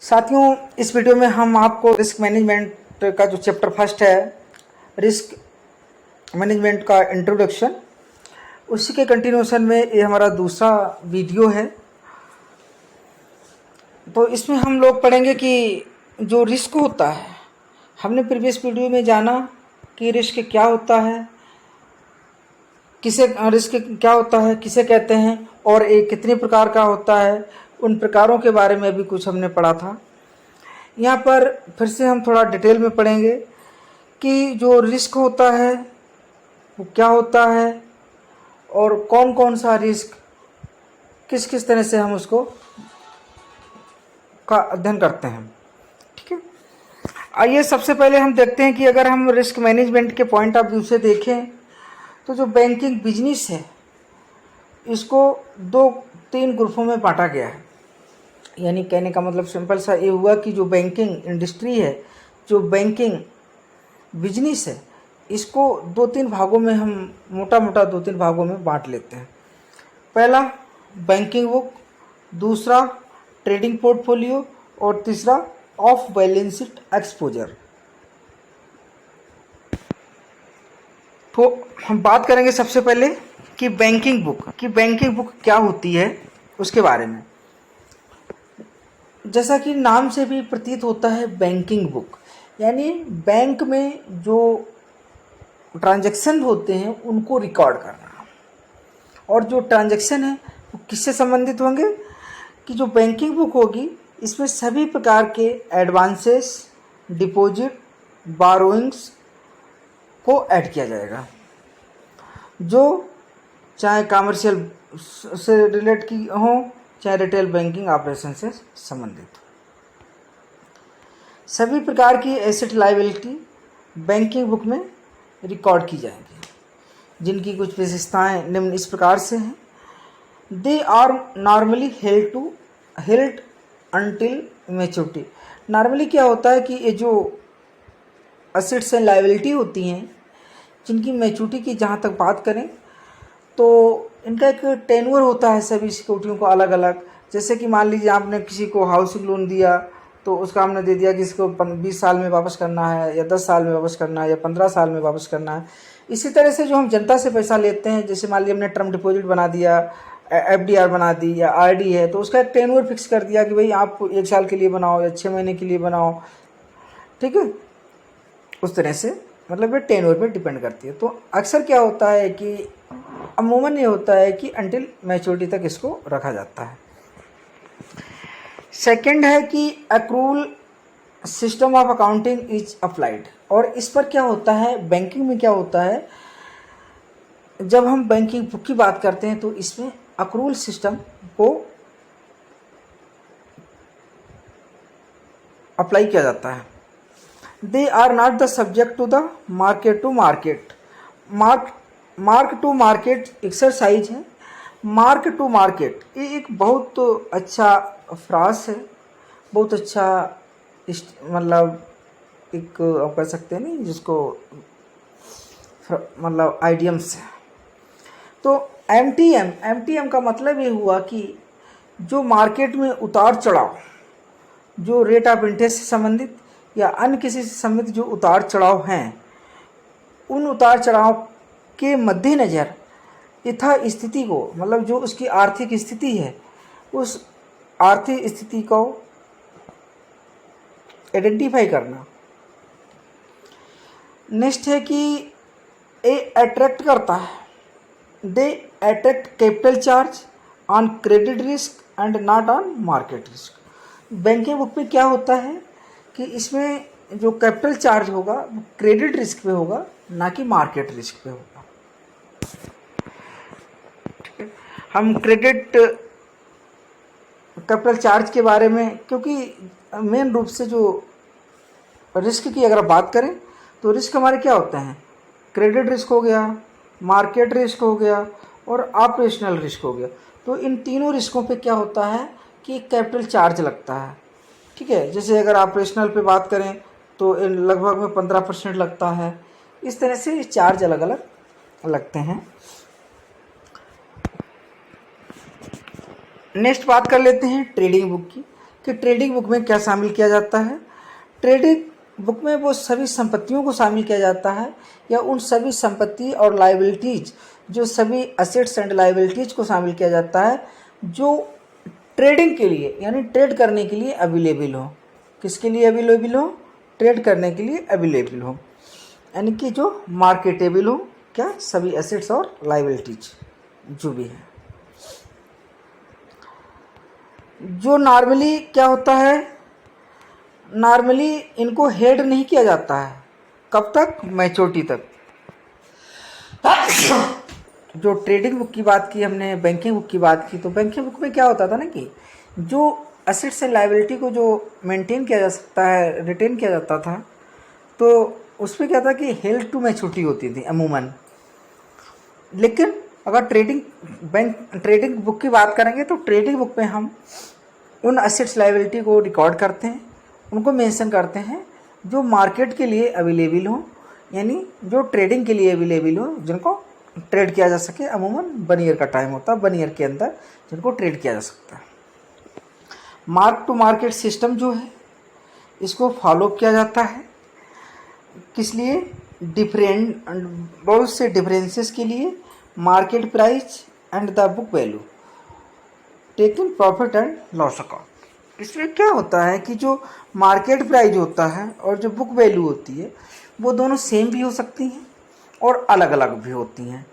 साथियों, इस वीडियो में हम आपको रिस्क मैनेजमेंट का जो चैप्टर फर्स्ट है, रिस्क मैनेजमेंट का इंट्रोडक्शन, उसी के कंटिन्यूशन में ये हमारा दूसरा वीडियो है। तो इसमें हम लोग पढ़ेंगे कि जो रिस्क होता है, हमने प्रीवियस वीडियो में जाना कि रिस्क क्या होता है, किसे रिस्क क्या होता है, किसे कहते हैं और ये कितने प्रकार का होता है, उन प्रकारों के बारे में भी कुछ हमने पढ़ा था। यहाँ पर फिर से हम थोड़ा डिटेल में पढ़ेंगे कि जो रिस्क होता है वो क्या होता है और कौन कौन सा रिस्क किस किस तरह से हम उसको का अध्ययन करते हैं। ठीक है, आइए सबसे पहले हम देखते हैं कि अगर हम रिस्क मैनेजमेंट के पॉइंट ऑफ व्यू से देखें तो जो बैंकिंग बिजनेस है इसको 2-3 ग्रुपों में बांटा गया है। यानी कहने का मतलब सिंपल सा ये हुआ कि जो बैंकिंग इंडस्ट्री है, जो बैंकिंग बिजनेस है, इसको 2-3 भागों में हम मोटा 2-3 भागों में बांट लेते हैं। पहला बैंकिंग बुक, दूसरा ट्रेडिंग पोर्टफोलियो और तीसरा ऑफ बैलेंस शीट एक्सपोजर। तो हम बात करेंगे सबसे पहले कि बैंकिंग बुक क्या होती है उसके बारे में। जैसा कि नाम से भी प्रतीत होता है, बैंकिंग बुक यानी बैंक में जो ट्रांजैक्शन होते हैं उनको रिकॉर्ड करना। और जो ट्रांजैक्शन है वो किससे संबंधित होंगे कि जो बैंकिंग बुक होगी इसमें सभी प्रकार के एडवांसेस, डिपॉजिट, बारोइंग्स को ऐड किया जाएगा, जो चाहे कमर्शियल से रिलेट की हो चाहे रिटेल बैंकिंग ऑपरेशन से संबंधित। सभी प्रकार की एसेट लायबिलिटी बैंकिंग बुक में रिकॉर्ड की जाएंगी, जिनकी कुछ विशेषताएं निम्न इस प्रकार से हैं। They are normally held until maturity. Normally क्या होता है कि ये जो एसेट्स एंड लायबिलिटी होती हैं, जिनकी मैच्योरिटी की जहाँ तक बात करें तो इनका एक टेन्योर होता है सभी सिक्योरिटियों को अलग अलग। जैसे कि मान लीजिए आपने किसी को हाउसिंग लोन दिया तो उसका हमने दे दिया कि इसको 20 साल में वापस करना है या 10 साल में वापस करना है या 15 साल में वापस करना है। इसी तरह से जो हम जनता से पैसा लेते हैं, जैसे मान लीजिए हमने टर्म डिपॉजिट बना दिया, FDR बना दी या RD है, तो उसका एक टेन्योर फिक्स कर दिया कि भाई आप 1 साल के लिए बनाओ या 6 महीने के लिए बनाओ। ठीक है, उस तरह से मतलब ये टेन्योर पे डिपेंड करती है। तो अक्सर क्या होता है कि अमूमन ये होता है कि अंटिल मैच्योरिटी तक इसको रखा जाता है। सेकंड है कि accrual system of accounting is applied. और इस पर क्या होता है, बैंकिंग में क्या होता है, जब हम बैंकिंग बुक की बात करते हैं तो इसमें एक्रूल सिस्टम को अप्लाई किया जाता है। They are not the subject to the market to market exercise है। मार्क टू मार्केट ये एक बहुत अच्छा फ्रास है, बहुत अच्छा मतलब एक आप कह सकते हैं नहीं जिसको मतलब आइडियम्स है। तो एमटीएम का मतलब ये हुआ कि जो मार्केट में उतार चढ़ाव, जो रेट ऑफ इंटरेस्ट से संबंधित या अन्य किसी से संबंधित जो उतार चढ़ाव हैं, उन उतार चढ़ाव के मद्देनज़र यथा स्थिति को, मतलब जो उसकी आर्थिक स्थिति है, उस आर्थिक स्थिति को आइडेंटिफाई करना। नेक्स्ट है कि ये अट्रैक्ट करता है, they attract capital charge on credit risk and not on market risk. Banking book पे क्या होता है कि इसमें जो कैपिटल चार्ज होगा वो क्रेडिट रिस्क पे होगा, ना कि मार्केट रिस्क पे होगा। ठीक है, हम क्रेडिट कैपिटल चार्ज के बारे में, क्योंकि मेन रूप से जो रिस्क की अगर बात करें तो रिस्क हमारे क्या होते हैं, क्रेडिट रिस्क हो गया, मार्केट रिस्क हो गया और ऑपरेशनल रिस्क हो गया। तो इन तीनों रिस्कों पे क्या होता है कि कैपिटल चार्ज लगता है। ठीक है, जैसे अगर ऑपरेशनल पे बात करें तो लगभग में 15% लगता है। इस तरह से चार्ज अलग अलग लगते हैं। नेक्स्ट बात कर लेते हैं ट्रेडिंग बुक की। कि ट्रेडिंग बुक में क्या शामिल किया जाता है। ट्रेडिंग बुक में वो सभी संपत्तियों को शामिल किया जाता है या उन सभी संपत्ति और लाइबिलिटीज, जो सभी असेट्स एंड लाइबिलिटीज को शामिल किया जाता है जो ट्रेडिंग के लिए यानी ट्रेड करने के लिए अवेलेबल हो। किसके लिए अवेलेबल हो? ट्रेड करने के लिए अवेलेबल हो, यानी कि जो मार्केटेबल हो, क्या सभी एसेट्स और लाइबिलिटीज जो भी है। जो नॉर्मली क्या होता है, नॉर्मली इनको हेड नहीं किया जाता है। कब तक? मैच्योरिटी तक। जो ट्रेडिंग बुक की बात की हमने, बैंकिंग बुक की बात की, तो बैंकिंग बुक में क्या होता था ना कि जो असेट्स एंड लाइबिलिटी को जो मेंटेन किया जा सकता है, रिटेन किया जाता था, तो उसमें क्या था कि हेल्ड टू मैच्योरिटी होती थी अमूमन। लेकिन अगर ट्रेडिंग बुक की बात करेंगे तो ट्रेडिंग बुक में हम उन असेट्स लाइबिलिटी को रिकॉर्ड करते हैं, उनको मेंशन करते हैं जो मार्केट के लिए अवेलेबल हो, यानी जो ट्रेडिंग के लिए अवेलेबल हो, जिनको ट्रेड किया जा सके। अमूमन 1 ईयर का टाइम होता है, 1 ईयर के अंदर जिनको ट्रेड किया जा सकता है। मार्क टू मार्केट सिस्टम जो है इसको फॉलो किया जाता है। किस लिए? बहुत से डिफरेंसेस के लिए। Market price and the book value taken profit and loss account. इसमें क्या होता है कि जो मार्केट प्राइस होता है और जो बुक वैल्यू होती है वो दोनों सेम भी हो सकती हैं और अलग अलग भी होती हैं,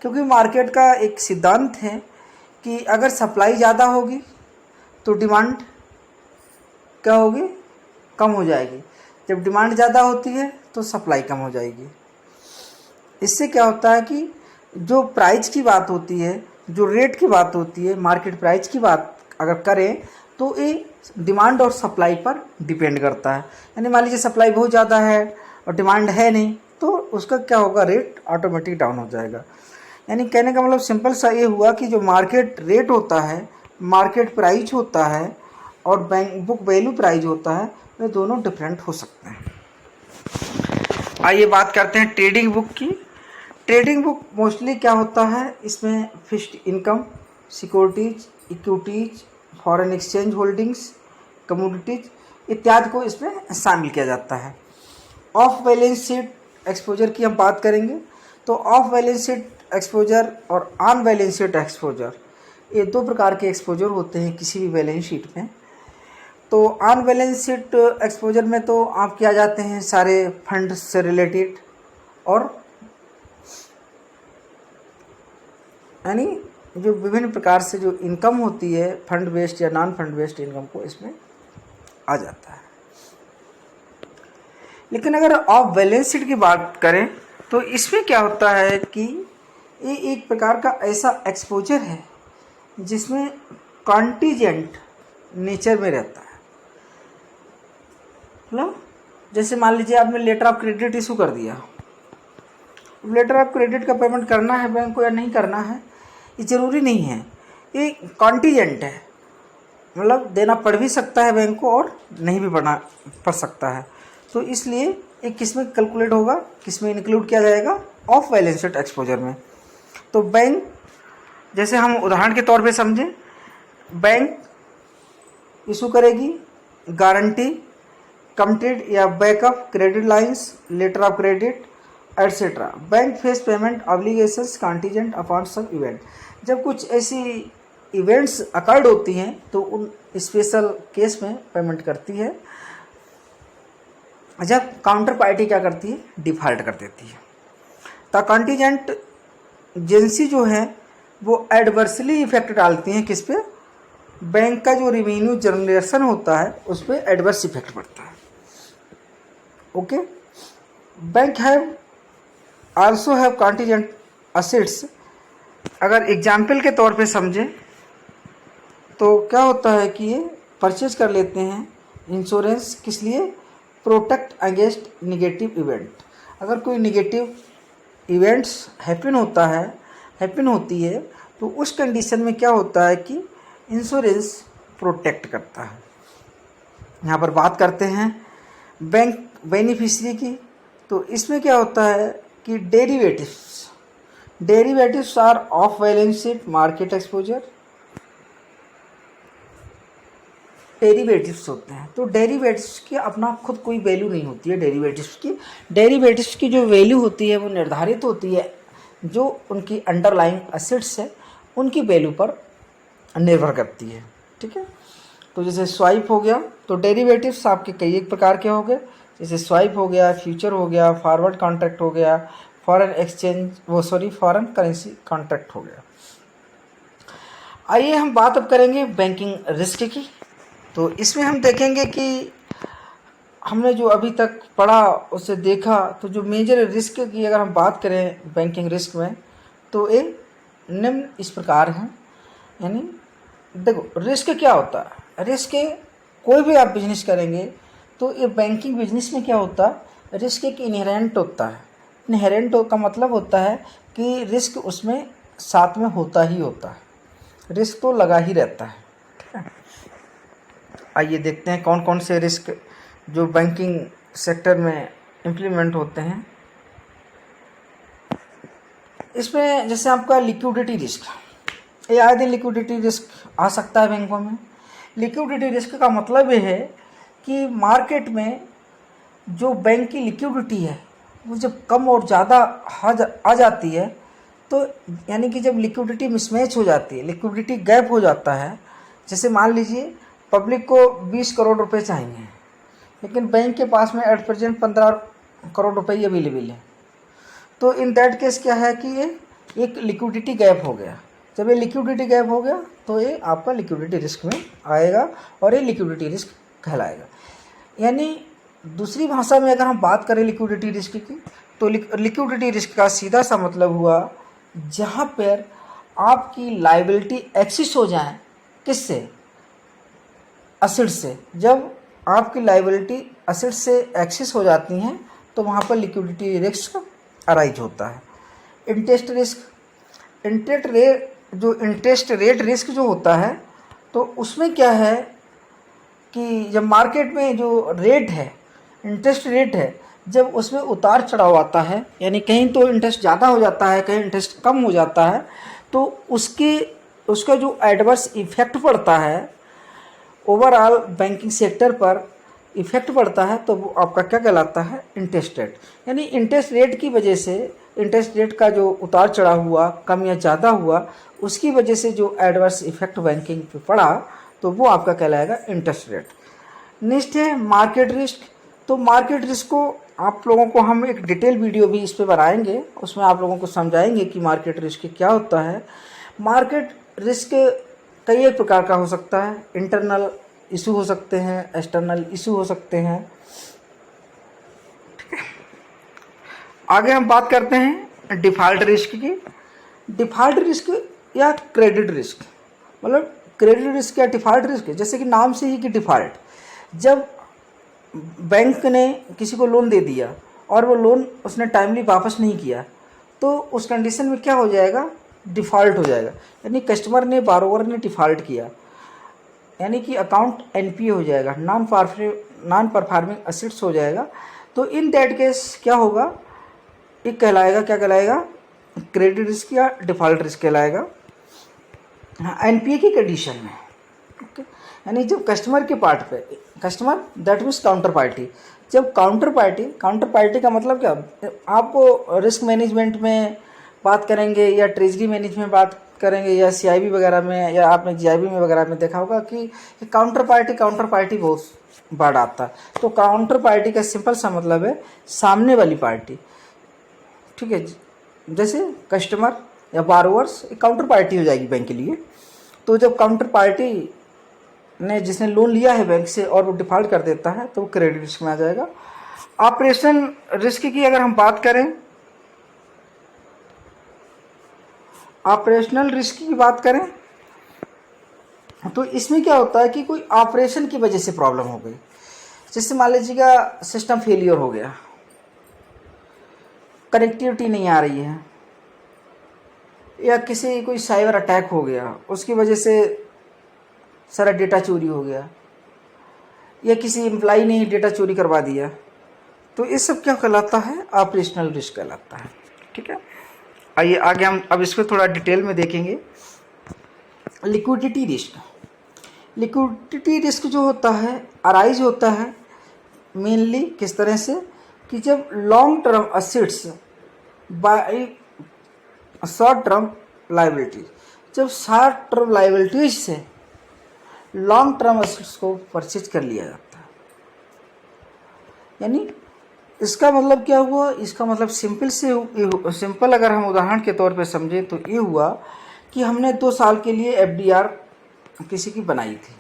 क्योंकि मार्केट का एक सिद्धांत है कि अगर सप्लाई ज़्यादा होगी तो डिमांड क्या होगी? कम हो जाएगी। जब डिमांड ज़्यादा होती है तो सप्लाई कम हो जाएगी। इससे क्या होता है कि जो प्राइस की बात होती है, जो रेट की बात होती है, मार्केट प्राइस की बात अगर करें तो ये डिमांड और सप्लाई पर डिपेंड करता है। यानी मान लीजिए सप्लाई बहुत ज़्यादा है और डिमांड है नहीं, तो उसका क्या होगा? रेट ऑटोमेटिक डाउन हो जाएगा। यानी कहने का मतलब सिंपल सा ये हुआ कि जो मार्केट रेट होता है, मार्केट प्राइस होता है और बैंक बुक वैल्यू प्राइस होता है, वे दोनों डिफरेंट हो सकते हैं। आइए बात करते हैं ट्रेडिंग बुक की। ट्रेडिंग बुक मोस्टली क्या होता है, इसमें fixed income, securities, equities, foreign exchange holdings, commodities इत्यादि को इसमें शामिल किया जाता है। ऑफ बैलेंस शीट एक्सपोजर की हम बात करेंगे तो ऑफ बैलेंस शीट एक्सपोजर और ऑन बैलेंस शीट एक्सपोजर, ये 2 प्रकार के एक्सपोजर होते हैं किसी भी बैलेंस शीट में। तो ऑन बैलेंस शीट एक्सपोजर में तो आप क्या जाते हैं सारे फंड से रिलेटेड, और यानी जो विभिन्न प्रकार से जो इनकम होती है फंड बेस्ड या नॉन फंड बेस्ड इनकम को इसमें आ जाता है। लेकिन अगर ऑफ बैलेंस शीट की बात करें तो इसमें क्या होता है कि ये एक प्रकार का ऐसा एक्सपोजर है जिसमें कॉन्टीजेंट नेचर में रहता है। मतलब जैसे मान लीजिए आपने लेटर ऑफ क्रेडिट इशू कर दिया, लेटर ऑफ क्रेडिट का पेमेंट करना है बैंक को या नहीं करना है ये ज़रूरी नहीं है, ये कॉन्टीजेंट है, मतलब देना पड़ भी सकता है बैंक को और नहीं भी पड़ सकता है। तो इसलिए ये किस में कैलकुलेट होगा, किस में इंक्लूड किया जाएगा? ऑफ बैलेंस शीट एक्सपोजर में। तो बैंक, जैसे हम उदाहरण के तौर पे समझें, बैंक इशू करेगी गारंटी, कमिटेड या backup credit lines, letter of credit etcetera. Bank face payment obligations contingent upon some event. जब कुछ ऐसी इवेंट्स अकर्ड होती हैं तो उन स्पेशल केस में पेमेंट करती है। जब काउंटर पार्टी क्या करती है? डिफॉल्ट कर देती है। तो कॉन्टीजेंट एजेंसी जो है वो एडवर्सली इफेक्ट डालती हैं किस पे? बैंक का जो रेवेन्यू जनरेशन होता है उस पर एडवर्स इफेक्ट पड़ता है। Okay, bank have also have contingent assets. अगर एग्जाम्पल के तौर पे समझें तो क्या होता है कि ये परचेज कर लेते हैं इंश्योरेंस, किस लिए? Protect against negative event. अगर कोई निगेटिव इवेंट्स हैपन होती है तो उस कंडीशन में क्या होता है कि इंश्योरेंस प्रोटेक्ट करता है। यहाँ पर बात करते हैं बैंक बेनिफिशियरी की, तो इसमें क्या होता है कि derivatives are off balance sheet market exposure. Derivatives होते हैं। तो डेरिवेटिव्स की अपना खुद कोई वैल्यू नहीं होती है। डेरिवेटिव्स की जो वैल्यू होती है वो निर्धारित होती है जो उनकी अंडरलाइंग एसेट्स है उनकी वैल्यू पर निर्भर करती है। ठीक है, तो जैसे स्वाइप हो गया, तो डेरिवेटिव्स आपके कई एक प्रकार के हो गए, जैसे स्वाइप हो गया, फ्यूचर हो गया, फॉरवर्ड कॉन्ट्रैक्ट हो गया, फॉरेन करेंसी कॉन्ट्रैक्ट हो गया। आइए हम बात अब करेंगे बैंकिंग रिस्क की। तो इसमें हम देखेंगे कि हमने जो अभी तक पढ़ा उसे देखा, तो जो मेजर रिस्क की अगर हम बात करें बैंकिंग रिस्क में, तो ये निम्न इस प्रकार हैं। यानी देखो, रिस्क क्या होता है? रिस्क कोई भी आप बिजनेस करेंगे तो ये बैंकिंग बिजनेस में क्या होता है, रिस्क एक इनहेरेंट होता है। इनहेरेंट का मतलब होता है कि रिस्क उसमें साथ में होता ही होता है, रिस्क तो लगा ही रहता है। ठीक है, आइए देखते हैं कौन कौन से रिस्क जो बैंकिंग सेक्टर में इम्प्लीमेंट होते हैं। इसमें जैसे आपका लिक्विडिटी रिस्क, ये आए दिन लिक्विडिटी रिस्क आ सकता है बैंकों में। लिक्विडिटी रिस्क का मतलब ये है कि मार्केट में जो बैंक की लिक्विडिटी है वो जब कम और ज़्यादा आ जाती है, तो यानी कि जब लिक्विडिटी मिसमैच हो जाती है, लिक्विडिटी गैप हो जाता है। जैसे मान लीजिए पब्लिक को 20 करोड़ रुपए चाहिए, लेकिन बैंक के पास में एट प्रेजेंट 15 करोड़ रुपए अवेलेबल है, तो इन दैट केस क्या है कि ये एक लिक्विडिटी गैप हो गया। जब ये लिक्विडिटी गैप हो गया तो ये आपका लिक्विडिटी रिस्क में आएगा और ये लिक्विडिटी रिस्क कहलाएगा। यानी दूसरी भाषा में अगर हम बात करें लिक्विडिटी रिस्क की, तो लिक्विडिटी रिस्क का सीधा सा मतलब हुआ जहाँ पर आपकी लायबिलिटी एक्सिस हो जाए, किससे? एसेट से। जब आपकी लायबिलिटी एसेट से एक्सिस हो जाती हैं तो वहाँ पर लिक्विडिटी रिस्क अराइज होता है। इंटरेस्ट रेट रिस्क जो होता है, तो उसमें क्या है कि जब मार्केट में जो रेट है, इंटरेस्ट रेट है, जब उसमें उतार चढ़ाव आता है, यानी कहीं तो इंटरेस्ट ज़्यादा हो जाता है, कहीं इंटरेस्ट कम हो जाता है, तो उसका जो एडवर्स इफेक्ट पड़ता है ओवरऑल बैंकिंग सेक्टर पर इफेक्ट पड़ता है, तो वो आपका क्या कहलाता है? Interest rate. यानी इंटरेस्ट रेट की वजह से, इंटरेस्ट रेट का जो उतार चढ़ाव हुआ, कम या ज़्यादा हुआ, उसकी वजह से जो एडवर्स इफेक्ट बैंकिंग पे पड़ा, तो वो आपका कहलाएगा इंटरेस्ट रेट। नेक्स्ट है मार्केट रिस्क। तो मार्केट रिस्क को आप लोगों को हम एक डिटेल वीडियो भी इस पे बनाएंगे, उसमें आप लोगों को समझाएंगे कि मार्केट रिस्क क्या होता है। मार्केट रिस्क कई एक प्रकार का हो सकता है। इंटरनल इशू हो सकते हैं, एक्सटर्नल इशू हो सकते हैं। ठीक है, आगे हम बात करते हैं डिफ़ॉल्ट रिस्क की। डिफ़ॉल्ट रिस्क या क्रेडिट रिस्क, मतलब क्रेडिट रिस्क या डिफ़ॉल्ट रिस्क, जैसे कि नाम से ही कि डिफ़ॉल्ट, जब बैंक ने किसी को लोन दे दिया और वो लोन उसने टाइमली वापस नहीं किया, तो उस कंडीशन में क्या हो जाएगा? डिफ़ॉल्ट हो जाएगा। यानी कस्टमर ने, बारोवर ने डिफ़ॉल्ट किया, यानी कि अकाउंट एनपीए हो जाएगा, नॉन परफॉर्मिंग एसेट्स हो जाएगा। तो इन दैट केस क्या होगा? एक कहलाएगा, क्या कहलाएगा? क्रेडिट रिस्क या डिफ़ॉल्ट रिस्क कहलाएगा। हाँ, एनपीए की कंडीशन में। ओके, यानी जब कस्टमर के पार्ट पे, customer that means counter party, जब काउंटर पार्टी का मतलब क्या? आपको रिस्क मैनेजमेंट में बात करेंगे या ट्रेजरी मैनेजमेंट बात करेंगे या सीआईबी वगैरह में, या आपने जीआईबी में वगैरह में देखा होगा कि काउंटर पार्टी बहुत बड़ा आता है। तो काउंटर पार्टी का सिंपल सा मतलब है सामने वाली पार्टी। ठीक है, जैसे कस्टमर या बारोवर्स एक काउंटर पार्टी हो जाएगी बैंक के लिए। तो जब काउंटर पार्टी ने, जिसने लोन लिया है बैंक से, और वो डिफ़ॉल्ट कर देता है, तो वो क्रेडिट रिस्क में आ जाएगा। ऑपरेशनल रिस्क की अगर हम बात करें, ऑपरेशनल रिस्क की बात करें, तो इसमें क्या होता है कि कोई ऑपरेशन की वजह से प्रॉब्लम हो गई। जैसे मान लीजिएगा सिस्टम फेलियर हो गया, कनेक्टिविटी नहीं आ रही है, या कोई साइबर अटैक हो गया, उसकी वजह से सारा डेटा चोरी हो गया, या किसी एम्प्लॉई ने डेटा चोरी करवा दिया, तो ये सब क्या कहलाता है? ऑपरेशनल रिस्क कहलाता है। ठीक है, आइए आगे हम अब इसको थोड़ा डिटेल में देखेंगे। लिक्विडिटी रिस्क, लिक्विडिटी रिस्क जो होता है अराइज होता है मेनली किस तरह से कि जब long term assets by short term liability, जब शॉर्ट टर्म लाइबिलिटीज से लॉन्ग टर्म असेट्स को परचेज कर लिया जाता है। यानी इसका मतलब क्या हुआ, इसका मतलब सिंपल अगर हम उदाहरण के तौर पे समझें तो ये हुआ कि हमने 2 साल के लिए एफडीआर किसी की बनाई थी,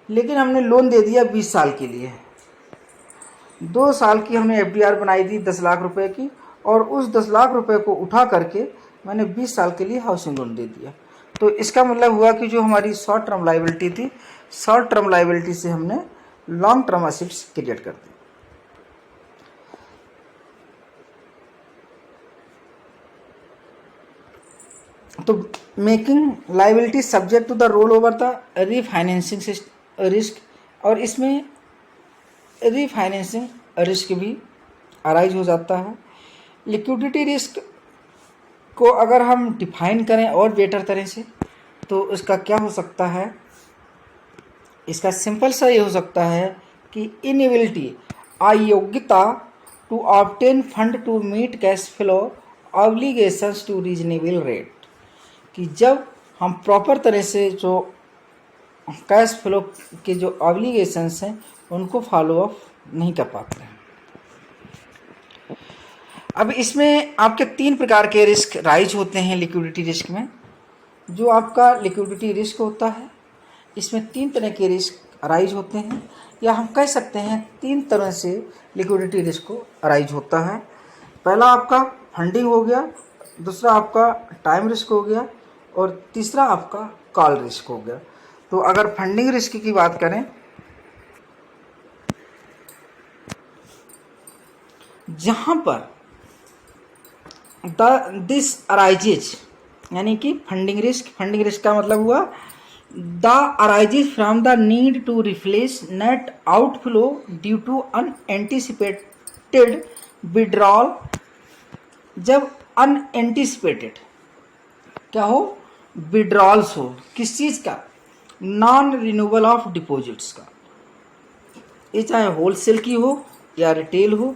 लेकिन हमने लोन दे दिया 20 साल के लिए। 2 साल की हमने एफडीआर बनाई थी 10 लाख रुपए की, और उस 10 लाख रुपए को उठा करके मैंने 20 साल के लिए हाउसिंग लोन दे दिया। तो इसका मतलब हुआ कि जो हमारी शॉर्ट टर्म लाइबिलिटी थी, शॉर्ट टर्म लाइबिलिटी से हमने लॉन्ग टर्म असेट्स क्रिएट कर दी। तो making liability subject to the roll over the refinancing risk, और इसमें रीफाइनेंसिंग रिस्क भी अराइज हो जाता है। लिक्विडिटी रिस्क को अगर हम डिफाइन करें और बेटर तरह से तो इसका क्या हो सकता है, इसका सिंपल सा ये हो सकता है कि इनएबिलिटी अयोग्यता to obtain fund to meet cash flow obligations to reasonable rate, कि जब हम प्रॉपर तरह से जो कैश फ्लो के जो ऑब्लिगेशंस हैं उनको फॉलो अप नहीं कर पाते हैं। अब इसमें आपके 3 प्रकार के रिस्क राइज होते हैं लिक्विडिटी रिस्क में। जो आपका लिक्विडिटी रिस्क होता है इसमें 3 तरह के रिस्क राइज होते हैं, या हम कह सकते हैं 3 तरह से लिक्विडिटी रिस्क को राइज होता है। पहला आपका फंडिंग हो गया, दूसरा आपका टाइम रिस्क हो गया, और तीसरा आपका कॉल रिस्क हो गया। तो अगर फंडिंग रिस्क की बात करें, जहां पर दिस अराइजेज, यानी कि फंडिंग रिस्क का मतलब हुआ the arises from the need to replace net outflow due to unanticipated withdrawal. जब अनएंटिसिपेटेड क्या हो, विड्रॉल्स हो, किस चीज़ का, नॉन रिन्यूअल ऑफ डिपॉजिट्स का, ये चाहे होलसेल की हो या रिटेल हो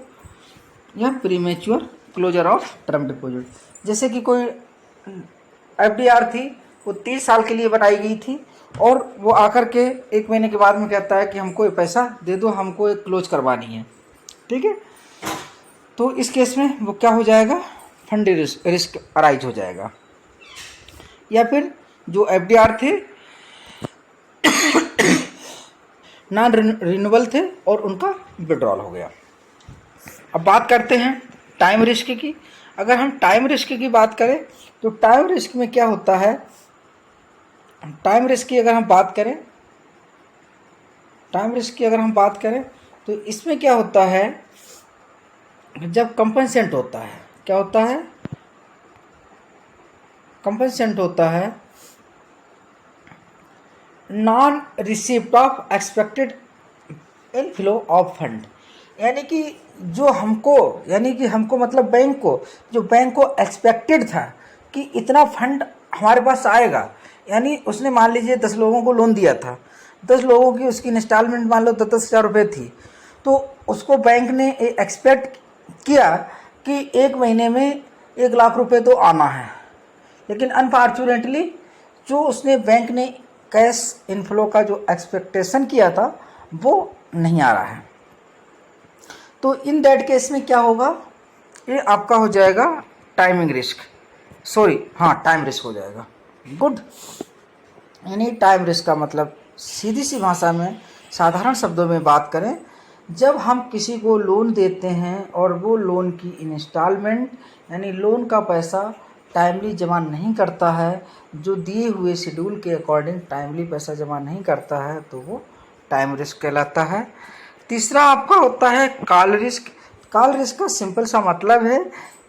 या premature closure of term deposit. जैसे कि कोई एफडीआर थी, वो 30 साल के लिए बनाई गई थी, और वो आकर के 1 महीने के बाद में कहता है कि हमको ये पैसा दे दो, हमको एक क्लोज करवानी है, ठीक है। तो इस केस में वो क्या हो जाएगा, फंड रिस्क अराइज हो जाएगा। या फिर जो एफडीआर थे नॉन रिन्यूअल थे और उनका विड्रॉल हो गया। अब बात करते हैं टाइम रिस्क की। अगर हम टाइम रिस्क की बात करें तो टाइम रिस्क में क्या होता है, टाइम रिस्क की अगर हम बात करें तो इसमें क्या होता है, जब कंपनसेंट होता है, क्या होता है, कंपनसेंट होता है non receipt of expected inflow of fund, यानी कि हमको मतलब बैंक को एक्सपेक्टेड था कि इतना फंड हमारे पास आएगा। यानी उसने मान लीजिए 10 लोगों को लोन दिया था, 10 लोगों की उसकी इंस्टॉलमेंट मान लो 10,000 रुपये थी, तो उसको बैंक ने एक्सपेक्ट किया कि 1 महीने में 1 लाख रुपए तो आना है, लेकिन अनफॉर्चुनेटली जो उसने बैंक ने कैश इनफ्लो का जो एक्सपेक्टेशन किया था वो नहीं आ रहा है। तो इन दैट केस में क्या होगा, ये आपका हो जाएगा टाइम रिस्क हो जाएगा। गुड। यानी टाइम रिस्क का मतलब सीधी सी भाषा में साधारण शब्दों में बात करें, जब हम किसी को लोन देते हैं और वो लोन की इंस्टॉलमेंट यानी लोन का पैसा टाइमली जमा नहीं करता है, जो दिए हुए शेड्यूल के अकॉर्डिंग टाइमली पैसा जमा नहीं करता है, तो वो टाइम रिस्क कहलाता है। तीसरा आपका होता है कॉल रिस्क। कॉल रिस्क का सिंपल सा मतलब है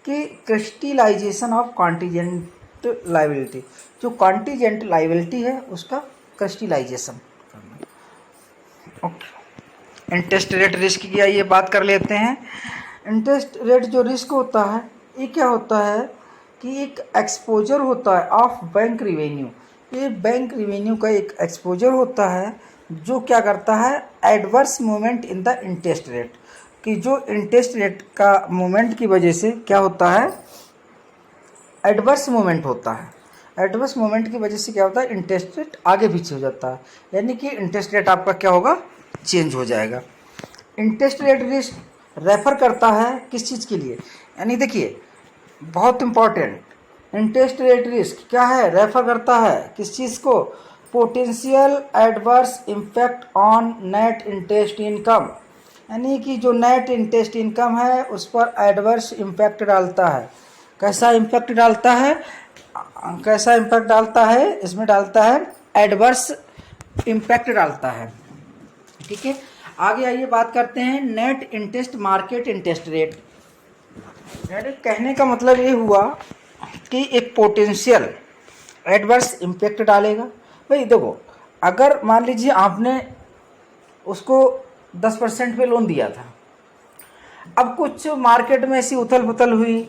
कि क्रिस्टलाइजेशन ऑफ कॉन्टीजेंट लाइबिलिटी, जो कॉन्टीजेंट लाइबिलिटी है उसका क्रिस्टलाइजेशन करना। ओके, इंटरेस्ट रेट रिस्क की आइए बात कर लेते हैं। इंटरेस्ट रेट जो रिस्क होता है, ये क्या होता है कि एक एक्सपोजर होता है ऑफ बैंक रिवेन्यू, ये बैंक रेवेन्यू का एक एक्सपोजर होता है जो क्या करता है, adverse movement in the interest rate, कि जो इंटरेस्ट रेट का मूवमेंट की वजह से क्या होता है, एडवर्स मूवमेंट होता है। एडवर्स मूवमेंट की वजह से क्या होता है, इंटरेस्ट रेट आगे पीछे हो जाता है, यानी कि इंटरेस्ट रेट आपका क्या होगा, चेंज हो जाएगा। इंटरेस्ट रेट रिस्क रेफर करता है किस चीज़ के लिए, यानी देखिए बहुत इंपॉर्टेंट, इंटरेस्ट रेट रिस्क क्या है, रेफर करता है किस चीज़ को, potential adverse impact on net interest income, यानी कि जो नेट इंटरेस्ट इनकम है उस पर एडवर्स इम्पैक्ट डालता है। कैसा इम्पैक्ट डालता है, कैसा इम्पैक्ट डालता है, इसमें डालता है एडवर्स इम्पैक्ट डालता है। ठीक है, आगे आइए बात करते हैं net interest market interest rate. यानी कहने का मतलब ये हुआ कि एक पोटेंशियल एडवर्स इम्पैक्ट डालेगा। भाई देखो, अगर मान लीजिए आपने उसको 10% पे लोन दिया था, अब कुछ मार्केट में ऐसी उथल पुथल हुई,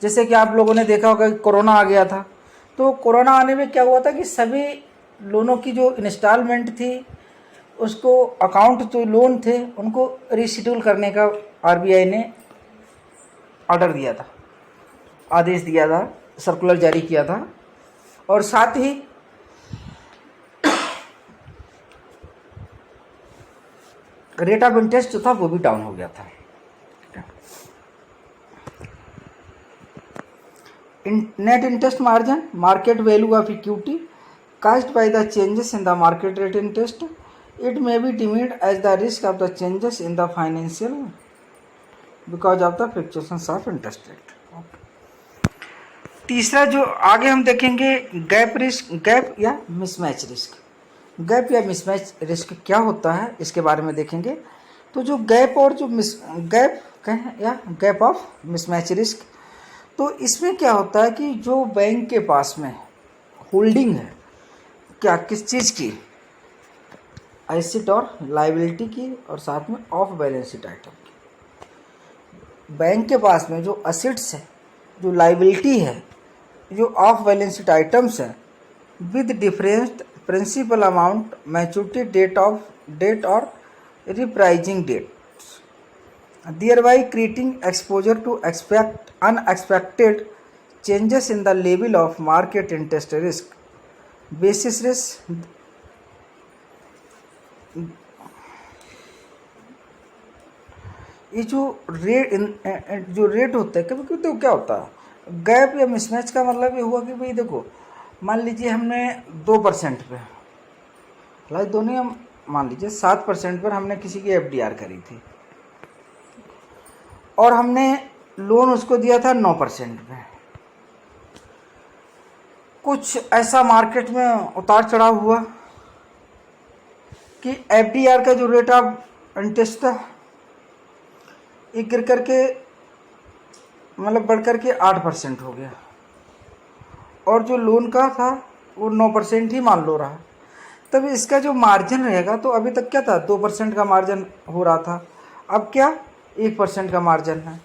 जैसे कि आप लोगों ने देखा होगा कि कोरोना आ गया था, तो कोरोना आने में क्या हुआ था कि सभी लोनों की जो इंस्टॉलमेंट थी उसको, अकाउंट जो लोन थे उनको रीशेड्यूल करने का आरबीआई ने ऑर्डर दिया था, आदेश दिया था, सर्कुलर जारी किया था, और साथ ही रेट ऑफ इंटरेस्ट जो था वो भी डाउन हो गया था। Net interest margin, market value of equity caused by the changes in the market rate interest, it may be deemed as the risk of the changes in the financial because of the fluctuations of interest rate. तीसरा जो आगे हम देखेंगे, gap risk, gap या mismatch risk. Gap या mismatch risk क्या होता है इसके बारे में देखेंगे। तो जो गैप और जो गैप कहें या गैप ऑफ मिसमैच रिस्क, तो इसमें क्या होता है कि जो बैंक के पास में होल्डिंग है, क्या किस चीज़ की, एसेट और लायबिलिटी की, और साथ में ऑफ बैलेंस शीट आइटम की। बैंक के पास में जो एसेट्स है, जो लायबिलिटी है, जो ऑफ बैलेंस शीट आइटम्स हैं, with different principal amount, maturity date और repricing date, thereby creating exposure to unexpected changes in the level of market interest risk, basis risk, ये जो रेट होता है, कभी कभी तो क्या होता है, गैप या मिसमैच का मतलब ये हुआ कि भाई देखो, मान लीजिए हमने 2% पे, लाइक दोनों हम मान लीजिए 7% पर हमने किसी की एफडीआर करी थी, और हमने लोन उसको दिया था 9% पे। कुछ ऐसा मार्केट में उतार चढ़ाव हुआ कि एफडीआर का जो रेट ऑफ इंटरेस्ट था ये गिर करके, मतलब बढ़ करके 8% हो गया, और जो लोन का था वो 9% ही मान लो रहा। तब इसका जो मार्जिन रहेगा, तो अभी तक क्या था, 2% का मार्जिन हो रहा था, अब क्या 1% का मार्जिन है।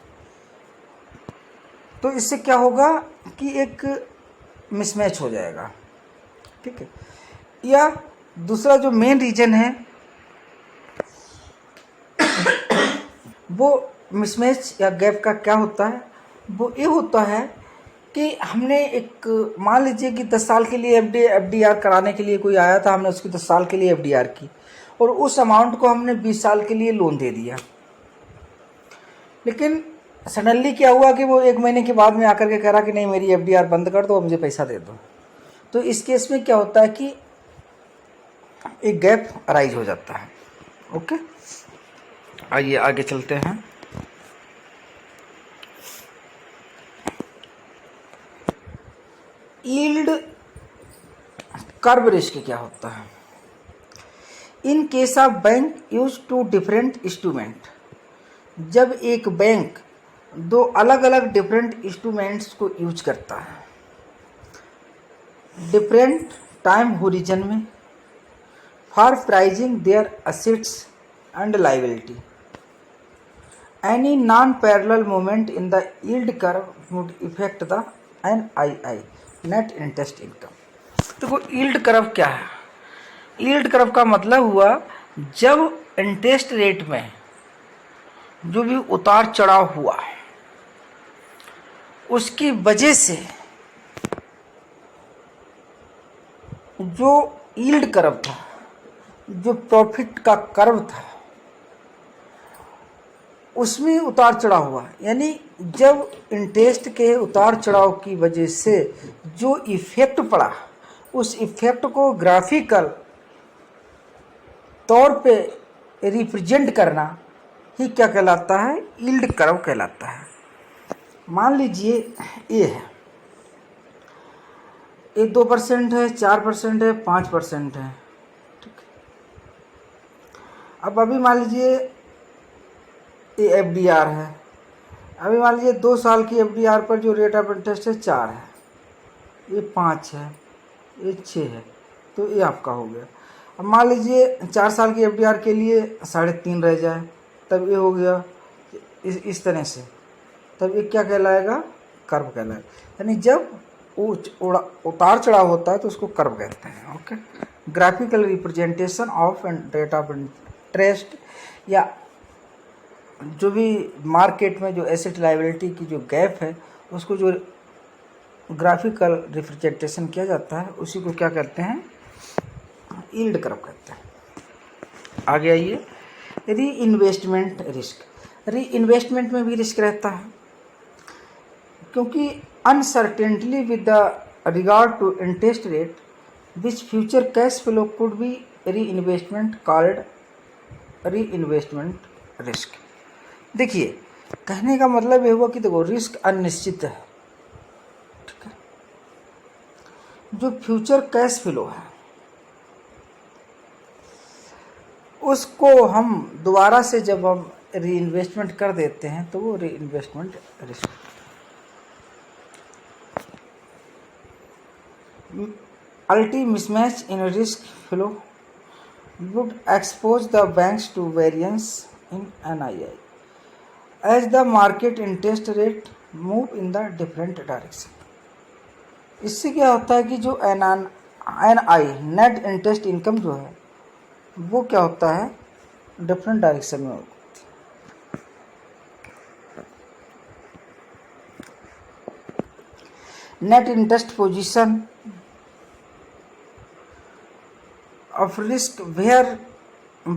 तो इससे क्या होगा कि एक मिसमैच हो जाएगा। ठीक है, या दूसरा जो मेन रीजन है वो मिसमैच या गैप का क्या होता है, वो ये होता है कि हमने एक, मान लीजिए कि 10 साल के लिए एफडीआर कराने के लिए कोई आया था, हमने उसकी 10 साल के लिए एफडीआर की, और उस अमाउंट को हमने 20 साल के लिए लोन दे दिया। लेकिन सडनली क्या हुआ कि वो 1 महीने के बाद में आकर के कह रहा कि नहीं, मेरी एफडीआर बंद कर दो, मुझे पैसा दे दो। तो इस केस में क्या होता है कि एक गैप अराइज हो जाता है। ओके, आइए आगे चलते हैं। यील्ड कर्व रिस्क क्या होता है। In case of bank use to different instrument, जब एक बैंक 2 अलग अलग डिफरेंट इंस्ट्रूमेंट्स को यूज करता है डिफरेंट टाइम होरिजन में, for pricing their assets and liability, any non parallel movement in the yield curve would effect the NII, net interest income. देखो yield curve क्या है? यील्ड कर्व का मतलब हुआ जब इंटरेस्ट रेट में जो भी उतार चढ़ाव हुआ उसकी वजह से जो यील्ड कर्व था, जो प्रॉफिट का कर्व था, उसमें उतार चढ़ाव हुआ। यानी जब इंटरेस्ट के उतार चढ़ाव की वजह से जो इफेक्ट पड़ा, उस इफेक्ट को ग्राफिकल तौर पे रिप्रेजेंट करना ही क्या कहलाता है? यील्ड कर्व कहलाता है। मान लीजिए ये है, ये 2% है, 4% है, 5% है, ठीक है। अब अभी मान लीजिए ये FDR है। अभी मान लीजिए 2 साल की FDR पर जो रेट ऑफ इंटरेस्ट है 4 है, ये 5 है, ये 6 है, तो ये आपका हो गया। अब मान लीजिए 4 साल की FDR के लिए 3.5 रह जाए, तब ये हो गया इस तरह से, तब ये क्या कहलाएगा? कर्व कहलाएगा। यानी जब उतार चढ़ाव होता है तो उसको कर्व कहते हैं। Okay, graphical representation of rate of interest, या जो भी मार्केट में जो एसेट लायबिलिटी की जो गैप है उसको जो ग्राफिकल रिप्रेजेंटेशन किया जाता है उसी को क्या कहते हैं? यील्ड कर्व कहते हैं। आगे आइए, री इन्वेस्टमेंट रिस्क। री इन्वेस्टमेंट में भी रिस्क रहता है, क्योंकि uncertainty with the regard to interest rate which future cash flow could be reinvestment called reinvestment risk. देखिए, कहने का मतलब ये हुआ कि देखो रिस्क अनिश्चित है, ठीक है। जो फ्यूचर कैश फ्लो है उसको हम दोबारा से जब हम री इन्वेस्टमेंट कर देते हैं तो वो री investment risk. Ultimate mismatch in risk flow would expose the banks to variance in NII as the market interest rate move in the different direction. इससे क्या होता है कि जो NI नेट इंटरेस्ट इनकम जो है वो क्या होता है? डिफरेंट डायरेक्शन में होता है। Net interest position of risk where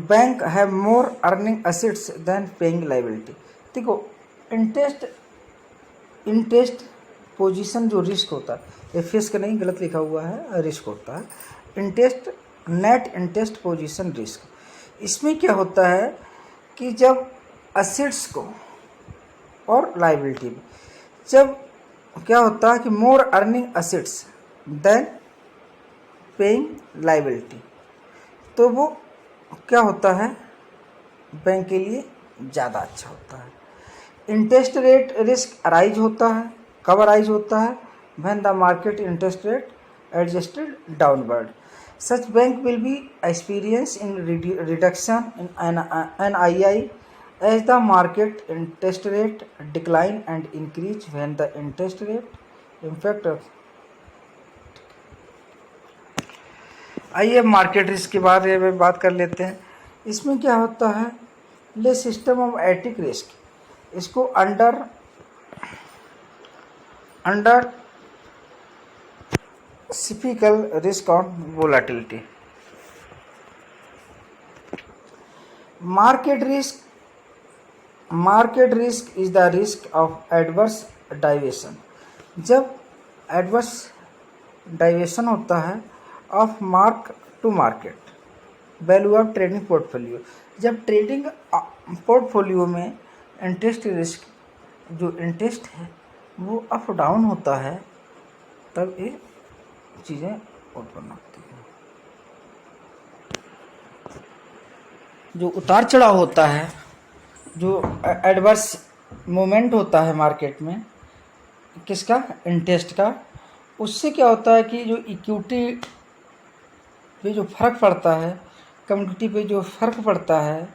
bank have more earning assets than paying liability। देखो इंटरेस्ट पोजीशन जो रिस्क होता है, एफएस का नहीं, गलत लिखा हुआ है, रिस्क होता है interest, net interest position risk. इसमें क्या होता है कि जब असेट्स को और लाइबिलिटी में जब क्या होता है कि more earning assets than paying liability, तो वो क्या होता है? बैंक के लिए ज़्यादा अच्छा होता है। इंटरेस्ट रेट रिस्क अराइज होता है, कब अराइज होता है? When the market interest rate adjusted downward, such bank will be experience in reduction in NII as the market interest rate decline and increase when the interest rate impact of. आइए market risk के बारे में बात कर लेते हैं। इसमें क्या होता है? ले सिस्टम ऑफ एटिक रिस्क, इसको अंडर सिपिकल risk on volatility. Market risk is the risk of adverse deviation. जब एडवर्स डाइवेशन होता है of mark to market value of trading portfolio, जब ट्रेडिंग पोर्टफोलियो में इंटरेस्ट रिस्क जो इंटरेस्ट है वो अप डाउन होता है, तब ये चीज़ें उत्पन्न होती हैं। जो उतार चढ़ाव होता है, जो एडवर्स मोमेंट होता है मार्केट में, किसका? इंटरेस्ट का, उससे क्या होता है कि जो इक्विटी पे जो फ़र्क पड़ता है, कमोडिटी पे जो फ़र्क पड़ता है,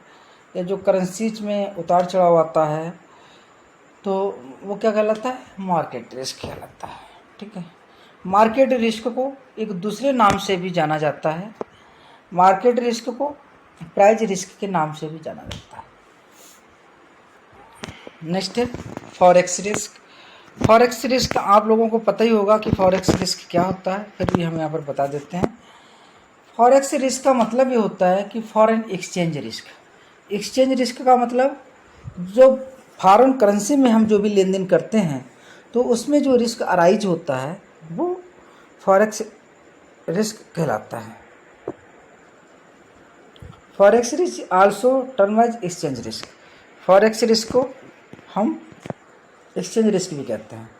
या जो करेंसीज में उतार चढ़ाव आता है, तो वो क्या कहलाता है? मार्केट रिस्क कहलाता है, ठीक है। मार्केट रिस्क को एक दूसरे नाम से भी जाना जाता है, मार्केट रिस्क को प्राइस रिस्क के नाम से भी जाना जाता है। नेक्स्ट है फॉरेक्स रिस्क। फॉरेक्स रिस्क आप लोगों को पता ही होगा कि फॉरेक्स रिस्क क्या होता है, फिर भी हम यहाँ पर बता देते हैं। फॉरेक्स रिस्क का मतलब ये होता है कि foreign exchange risk. Exchange risk का मतलब जो फॉरेन करेंसी में हम जो भी लेन देन करते हैं तो उसमें जो रिस्क अराइज होता है वो फॉरेक्स रिस्क कहलाता है। Forex risk also term as exchange risk. Forex risk को हम एक्सचेंज रिस्क भी कहते हैं।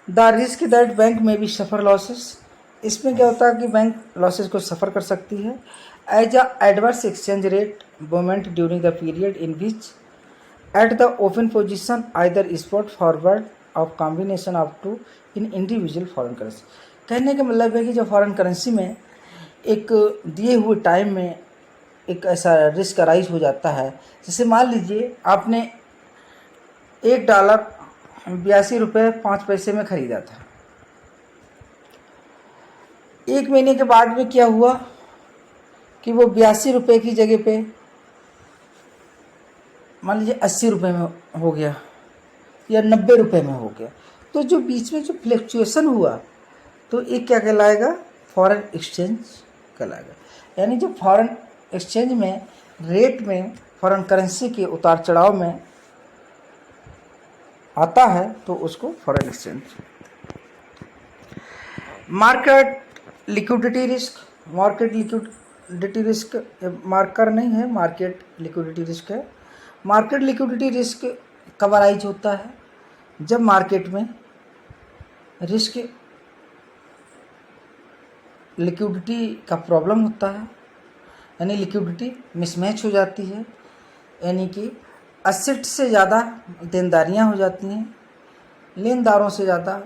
द रिस्क दैट बैंक में भी सफ़र लॉसेस। इसमें क्या होता है कि बैंक लॉसेस को सफ़र कर सकती है as a adverse exchange rate movement during the period in which at the open position either spot forward of combination of two in individual foreign currency. कहने का मतलब है कि जो फॉरेन करेंसी में एक दिए हुए टाइम में एक ऐसा रिस्क अराइज हो जाता है, जैसे मान लीजिए आपने $1 ₹82.05 में ख़रीदा था। 1 महीने के बाद में क्या हुआ कि वो ₹82 की जगह पे मान लीजिए ₹80 में हो गया या ₹90 में हो गया। तो जो बीच में जो फ्लक्चुएशन हुआ तो ये क्या कहलाएगा? फॉरेन एक्सचेंज कहलाएगा। यानी जो फॉरेन एक्सचेंज में रेट में फॉरेन करेंसी के उतार चढ़ाव में आता है तो उसको foreign exchange. Market liquidity risk. Market liquidity risk marker नहीं है, मार्केट लिक्विडिटी रिस्क है। मार्केट लिक्विडिटी रिस्क कब अराइज होता है? जब मार्केट में रिस्क लिक्विडिटी का प्रॉब्लम होता है, यानी लिक्विडिटी मिसमैच हो जाती है, यानी कि असेट से ज़्यादा देनदारियाँ हो जाती हैं, लेनदारों से ज़्यादा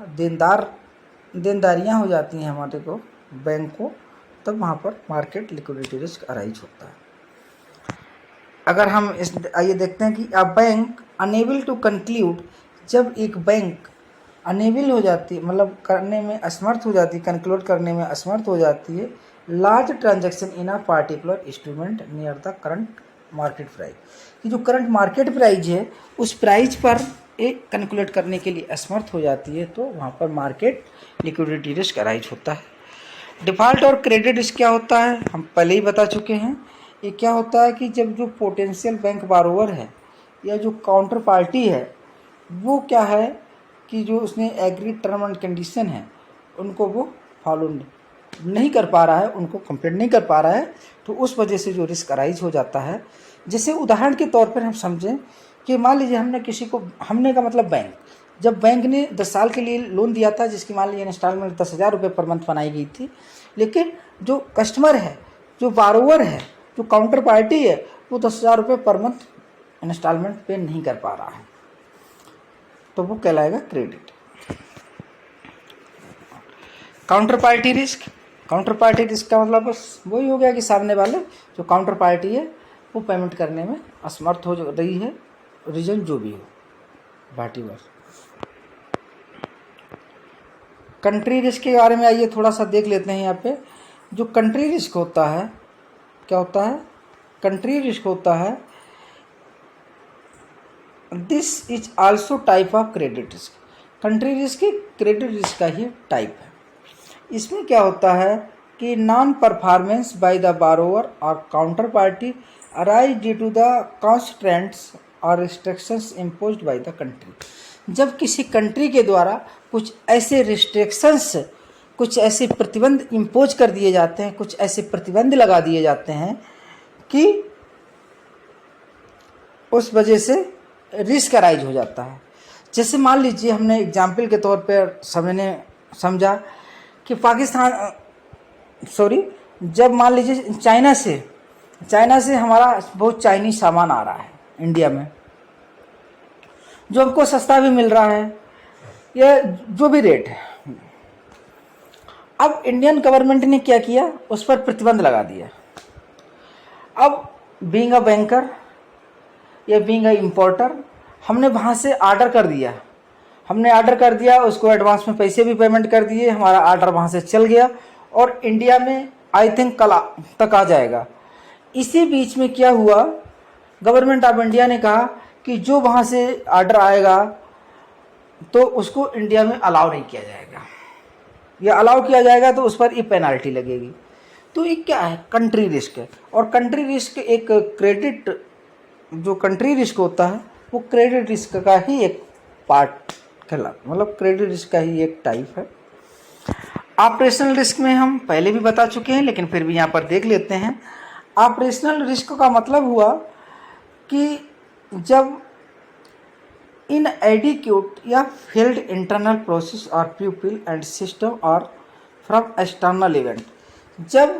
देनदारियाँ हो जाती हैं हमारे को बैंक को, तब वहाँ पर मार्केट लिक्विडिटी रिस्क अराइज होता है। अगर हम इस आइए देखते हैं कि a bank unable to conclude. जब एक बैंक अनेबल हो जाती है मतलब करने में असमर्थ हो जाती है, कंक्लूड करने में असमर्थ हो जाती है large transaction in a particular instrument near the current market price, कि जो करंट मार्केट प्राइस है उस प्राइस पर एक कैलकुलेट करने के लिए असमर्थ हो जाती है, तो वहाँ पर मार्केट लिक्विडिटी रिस्क अराइज होता है। डिफ़ॉल्ट और क्रेडिट रिस्क क्या होता है हम पहले ही बता चुके हैं। ये क्या होता है कि जब जो पोटेंशियल बैंक बारोवर है या जो काउंटर पार्टी है वो क्या है कि जो उसने एग्री टर्म एंड कंडीशन है उनको वो फॉलो नहीं कर पा रहा है, उनको कंप्लीट नहीं कर पा रहा है, तो उस वजह से जो रिस्क अराइज हो जाता है। जैसे उदाहरण के तौर पर हम समझें कि मान लीजिए हमने किसी को, हमने का मतलब बैंक, जब बैंक ने 10 साल के लिए लोन दिया था जिसकी मान लीजिए इंस्टॉलमेंट 10,000 रुपये पर मंथ बनाई गई थी, लेकिन जो कस्टमर है, जो बारोवर है, जो काउंटर पार्टी है, वो 10,000 रुपये पर मंथ इंस्टॉलमेंट पे नहीं कर पा रहा है, तो वो कहलाएगा credit. Counter party risk. Counter party risk का मतलब बस वही हो गया कि सामने वाले जो काउंटर पार्टी है वो पेमेंट करने में असमर्थ हो रही है, रीजन जो भी हो, वाटिवर। कंट्री रिस्क के बारे में आइए थोड़ा सा देख लेते हैं। यहाँ पे जो कंट्री रिस्क होता है क्या होता है? कंट्री रिस्क होता है this is also type of credit risk. Country risk credit risk का ही टाइप है। इसमें क्या होता है कि non performance by the borrower और counter party arise due to the constraints और restrictions imposed by the country. जब किसी कंट्री के द्वारा कुछ ऐसे रिस्ट्रिक्शंस, कुछ ऐसे प्रतिबंध इम्पोज कर दिए जाते हैं, कुछ ऐसे प्रतिबंध लगा दिए जाते हैं कि उस वजह से रिस्क अराइज हो जाता है। जैसे मान लीजिए हमने एग्जाम्पल के तौर पर समझा कि जब मान लीजिए चाइना से हमारा बहुत चाइनीज सामान आ रहा है इंडिया में, जो हमको सस्ता भी मिल रहा है या जो भी रेट है। अब इंडियन गवर्नमेंट ने क्या किया, उस पर प्रतिबंध लगा दिया। अब बीइंग अ बैंकर या बीइंग अ इम्पोर्टर, हमने वहाँ से ऑर्डर कर दिया, हमने ऑर्डर कर दिया, उसको एडवांस में पैसे भी पेमेंट कर दिए, हमारा ऑर्डर वहाँ से चल गया और इंडिया में आई थिंक कल तक आ जाएगा। इसी बीच में क्या हुआ, गवर्नमेंट ऑफ इंडिया ने कहा कि जो वहाँ से ऑर्डर आएगा तो उसको इंडिया में अलाउ नहीं किया जाएगा, या अलाउ किया जाएगा तो उस पर ये पेनल्टी लगेगी। तो ये क्या है, कंट्री रिस्क है। और कंट्री रिस्क एक क्रेडिट, जो कंट्री रिस्क होता है वो क्रेडिट रिस्क का ही एक पार्ट कहला, मतलब क्रेडिट रिस्क का ही एक टाइप है। ऑपरेशनल रिस्क में हम पहले भी बता चुके हैं, लेकिन फिर भी यहाँ पर देख लेते हैं। ऑपरेशनल रिस्क का मतलब हुआ कि जब inadequate या failed internal process or people and system or from external event, जब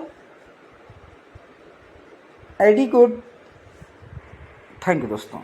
adequate, थैंक यू दोस्तों।